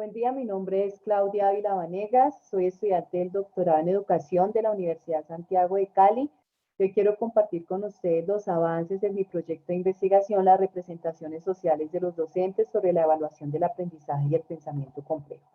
Buen día, mi nombre es Claudia Ávila Vanegas, soy estudiante del doctorado en Educación de la Universidad Santiago de Cali. Yo quiero compartir con ustedes los avances de mi proyecto de investigación, las representaciones sociales de los docentes sobre la evaluación del aprendizaje y el pensamiento complejo.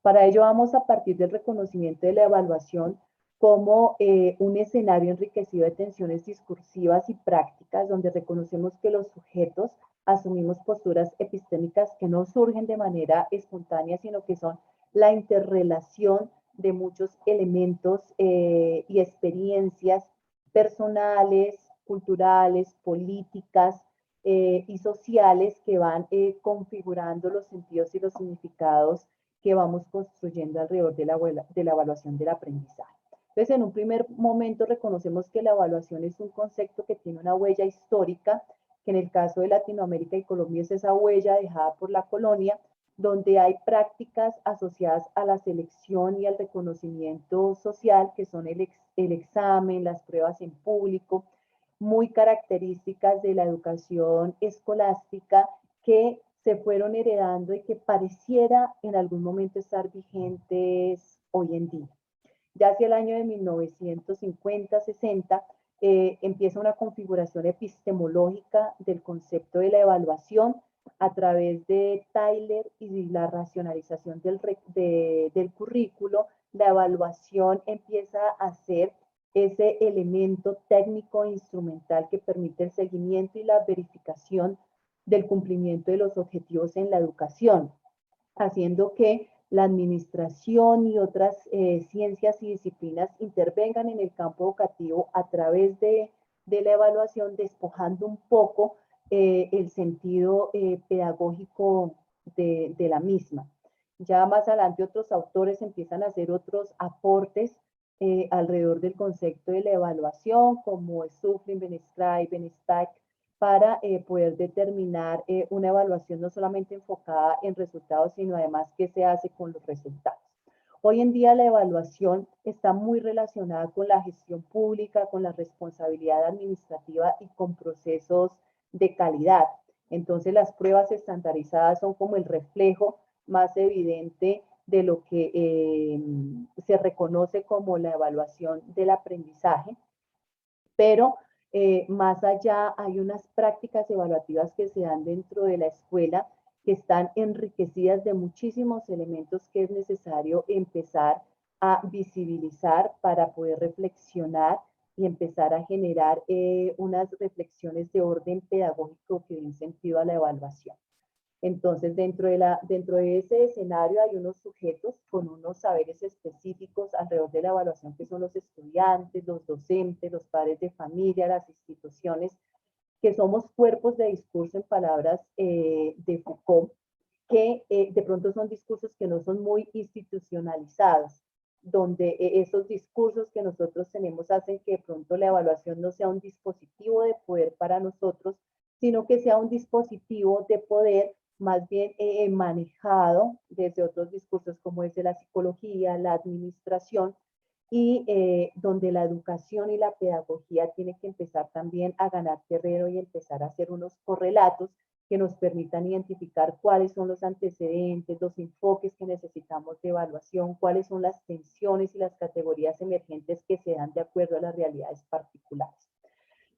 Para ello vamos a partir del reconocimiento de la evaluación como un escenario enriquecido de tensiones discursivas y prácticas, donde reconocemos que los sujetos asumimos posturas epistémicas que no surgen de manera espontánea, sino que son la interrelación de muchos elementos y experiencias personales, culturales, políticas y sociales que van configurando los sentidos y los significados que vamos construyendo alrededor de la evaluación del aprendizaje. Entonces, en un primer momento reconocemos que la evaluación es un concepto que tiene una huella histórica, que en el caso de Latinoamérica y Colombia es esa huella dejada por la colonia, donde hay prácticas asociadas a la selección y al reconocimiento social, que son el examen, las pruebas en público, muy características de la educación escolástica que se fueron heredando y que pareciera en algún momento estar vigentes hoy en día. Ya hacia el año de 1950-60 empieza una configuración epistemológica del concepto de la evaluación a través de Tyler y la racionalización del currículo. La evaluación empieza a ser ese elemento técnico e instrumental que permite el seguimiento y la verificación del cumplimiento de los objetivos en la educación, haciendo que la administración y otras ciencias y disciplinas intervengan en el campo educativo a través de la evaluación, despojando un poco el sentido pedagógico de la misma. Ya más adelante otros autores empiezan a hacer otros aportes alrededor del concepto de la evaluación, como Sufflin, Ben-Strai, Ben-Stack, para poder determinar una evaluación no solamente enfocada en resultados, sino además qué se hace con los resultados. Hoy en día la evaluación está muy relacionada con la gestión pública, con la responsabilidad administrativa y con procesos de calidad. Entonces las pruebas estandarizadas son como el reflejo más evidente de lo que se reconoce como la evaluación del aprendizaje, pero más allá hay unas prácticas evaluativas que se dan dentro de la escuela que están enriquecidas de muchísimos elementos que es necesario empezar a visibilizar para poder reflexionar y empezar a generar unas reflexiones de orden pedagógico que den sentido a la evaluación. Entonces, dentro de ese escenario hay unos sujetos con unos saberes específicos alrededor de la evaluación, que son los estudiantes, los docentes, los padres de familia, las instituciones, que somos cuerpos de discurso en palabras de Foucault, que de pronto son discursos que no son muy institucionalizados, donde esos discursos que nosotros tenemos hacen que de pronto la evaluación no sea un dispositivo de poder para nosotros, sino que sea un dispositivo de poder más bien manejado desde otros discursos como es de la psicología, la administración, y donde la educación y la pedagogía tienen que empezar también a ganar terreno y empezar a hacer unos correlatos que nos permitan identificar cuáles son los antecedentes, los enfoques que necesitamos de evaluación, cuáles son las tensiones y las categorías emergentes que se dan de acuerdo a las realidades particulares.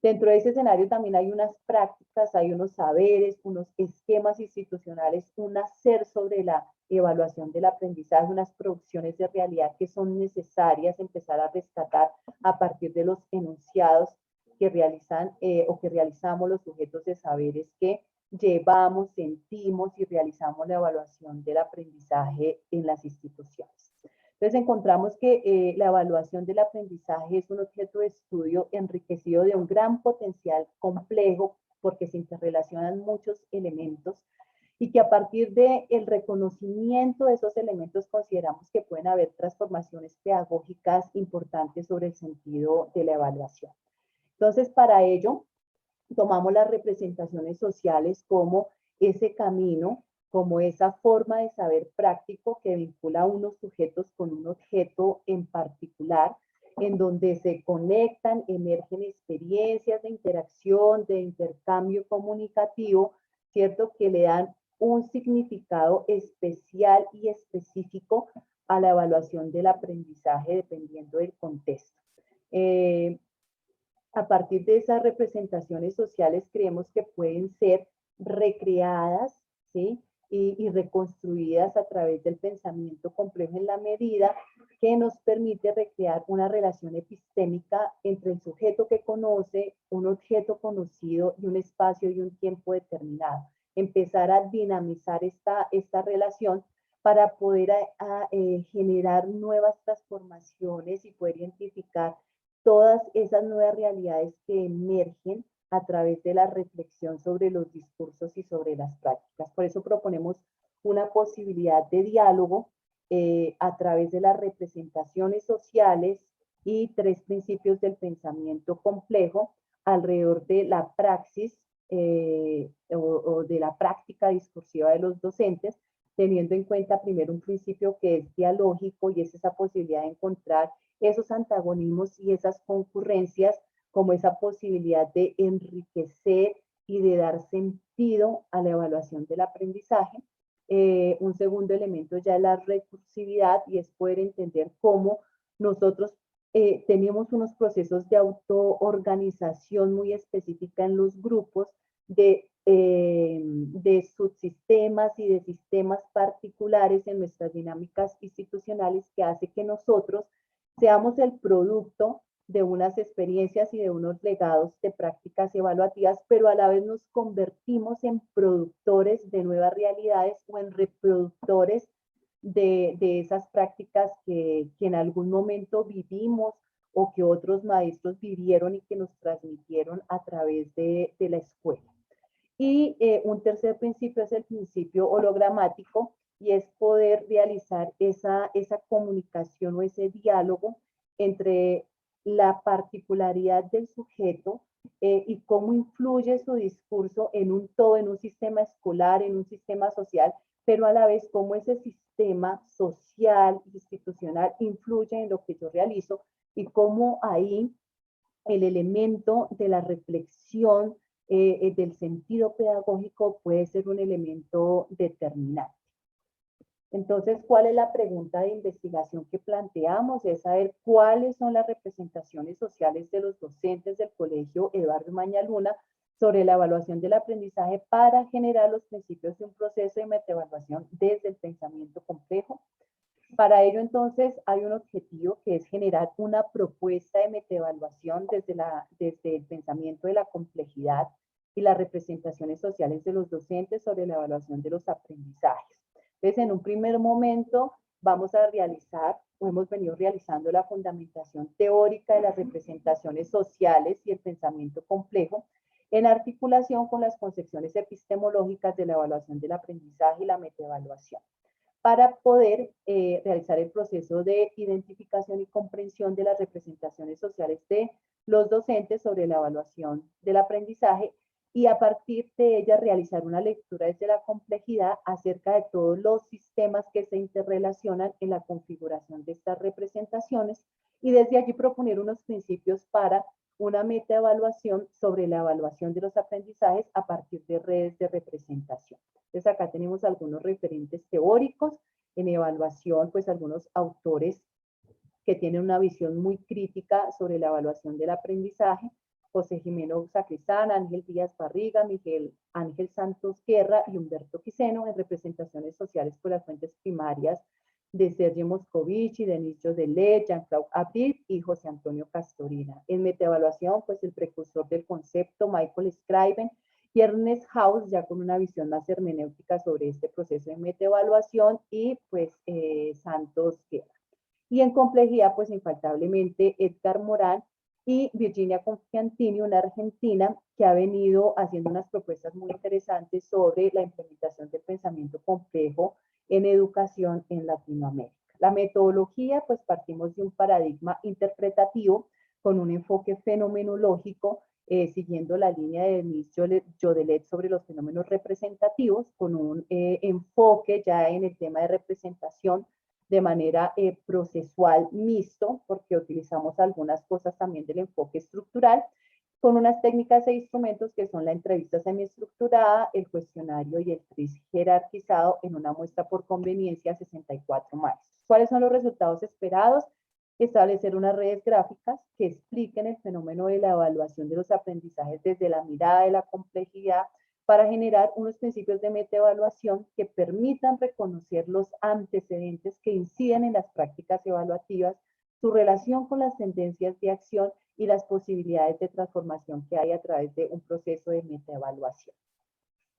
Dentro de ese escenario también hay unas prácticas, hay unos saberes, unos esquemas institucionales, un hacer sobre la evaluación del aprendizaje, unas producciones de realidad que son necesarias empezar a rescatar a partir de los enunciados que realizan o que realizamos los sujetos de saberes que llevamos, sentimos y realizamos la evaluación del aprendizaje en las instituciones. Entonces encontramos que la evaluación del aprendizaje es un objeto de estudio enriquecido de un gran potencial complejo porque se interrelacionan muchos elementos y que a partir del reconocimiento de esos elementos consideramos que pueden haber transformaciones pedagógicas importantes sobre el sentido de la evaluación. Entonces, para ello, tomamos las representaciones sociales como ese camino, como esa forma de saber práctico que vincula a unos sujetos con un objeto en particular, en donde se conectan, emergen experiencias de interacción, de intercambio comunicativo, ¿cierto? Que le dan un significado especial y específico a la evaluación del aprendizaje dependiendo del contexto. A partir de esas representaciones sociales creemos que pueden ser recreadas, ¿sí? y reconstruidas a través del pensamiento complejo en la medida que nos permite recrear una relación epistémica entre el sujeto que conoce, un objeto conocido y un espacio y un tiempo determinado. Empezar a dinamizar esta relación para poder generar nuevas transformaciones y poder identificar todas esas nuevas realidades que emergen a través de la reflexión sobre los discursos y sobre las prácticas. Por eso proponemos una posibilidad de diálogo a través de las representaciones sociales y 3 principios del pensamiento complejo alrededor de la praxis o de la práctica discursiva de los docentes, teniendo en cuenta primero un principio que es dialógico y es esa posibilidad de encontrar esos antagonismos y esas concurrencias como esa posibilidad de enriquecer y de dar sentido a la evaluación del aprendizaje. Un segundo elemento ya es la recursividad y es poder entender cómo nosotros tenemos unos procesos de autoorganización muy específica en los grupos de subsistemas y de sistemas particulares en nuestras dinámicas institucionales que hace que nosotros seamos el producto de unas experiencias y de unos legados de prácticas evaluativas, pero a la vez nos convertimos en productores de nuevas realidades o en reproductores de esas prácticas que en algún momento vivimos o que otros maestros vivieron y que nos transmitieron a través de la escuela. Y un tercer principio es el principio hologramático, y es poder realizar esa comunicación o ese diálogo entre la particularidad del sujeto y cómo influye su discurso en un todo, en un sistema escolar, en un sistema social, pero a la vez cómo ese sistema social, institucional, influye en lo que yo realizo y cómo ahí el elemento de la reflexión del sentido pedagógico puede ser un elemento determinante. Entonces, ¿cuál es la pregunta de investigación que planteamos? Es saber cuáles son las representaciones sociales de los docentes del Colegio Eduardo Mañaluna sobre la evaluación del aprendizaje para generar los principios de un proceso de metaevaluación desde el pensamiento complejo. Para ello, entonces, hay un objetivo que es generar una propuesta de metaevaluación desde el pensamiento de la complejidad y las representaciones sociales de los docentes sobre la evaluación de los aprendizajes. Entonces, en un primer momento vamos a realizar, o hemos venido realizando, la fundamentación teórica de las representaciones sociales y el pensamiento complejo en articulación con las concepciones epistemológicas de la evaluación del aprendizaje y la metaevaluación, para poder realizar el proceso de identificación y comprensión de las representaciones sociales de los docentes sobre la evaluación del aprendizaje y a partir de ella realizar una lectura desde la complejidad acerca de todos los sistemas que se interrelacionan en la configuración de estas representaciones y desde allí proponer unos principios para una metaevaluación sobre la evaluación de los aprendizajes a partir de redes de representación. Entonces acá tenemos algunos referentes teóricos en evaluación, pues algunos autores que tienen una visión muy crítica sobre la evaluación del aprendizaje: José Jimeno Sacristán, Ángel Díaz Barriga, Miguel Ángel Santos Guerra y Humberto Quiseno, en representaciones sociales por las fuentes primarias de Sergio Moscovici, Denis Jodelet, Jean-Claude Abril y José Antonio Castorina. En metaevaluación, pues el precursor del concepto, Michael Scriven, y Ernest Haus, ya con una visión más hermenéutica sobre este proceso de metaevaluación, y pues Santos Guerra. Y en complejidad, pues infaltablemente Edgar Morán y Virginia Confiantini, una argentina que ha venido haciendo unas propuestas muy interesantes sobre la implementación del pensamiento complejo en educación en Latinoamérica. La metodología, pues partimos de un paradigma interpretativo con un enfoque fenomenológico, siguiendo la línea de Denis Jodelet sobre los fenómenos representativos, con un enfoque ya en el tema de representación de manera procesual mixto, porque utilizamos algunas cosas también del enfoque estructural, con unas técnicas e instrumentos que son la entrevista semiestructurada, el cuestionario y el quiz jerarquizado en una muestra por conveniencia 64 más. ¿Cuáles son los resultados esperados? Establecer unas redes gráficas que expliquen el fenómeno de la evaluación de los aprendizajes desde la mirada de la complejidad para generar unos principios de metaevaluación que permitan reconocer los antecedentes que inciden en las prácticas evaluativas, su relación con las tendencias de acción y las posibilidades de transformación que hay a través de un proceso de metaevaluación.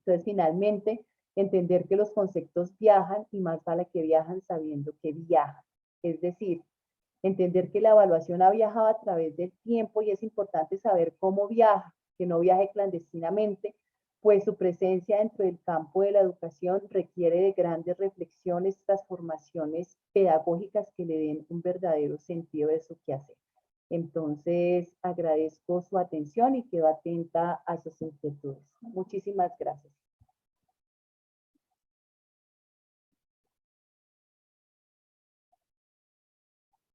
Entonces, finalmente, entender que los conceptos viajan y más vale que viajan sabiendo que viajan. Es decir, entender que la evaluación ha viajado a través del tiempo y es importante saber cómo viaja, que no viaje clandestinamente, pues su presencia dentro del campo de la educación requiere de grandes reflexiones, transformaciones pedagógicas que le den un verdadero sentido de su quehacer. Entonces, agradezco su atención y quedo atenta a sus inquietudes. Muchísimas gracias.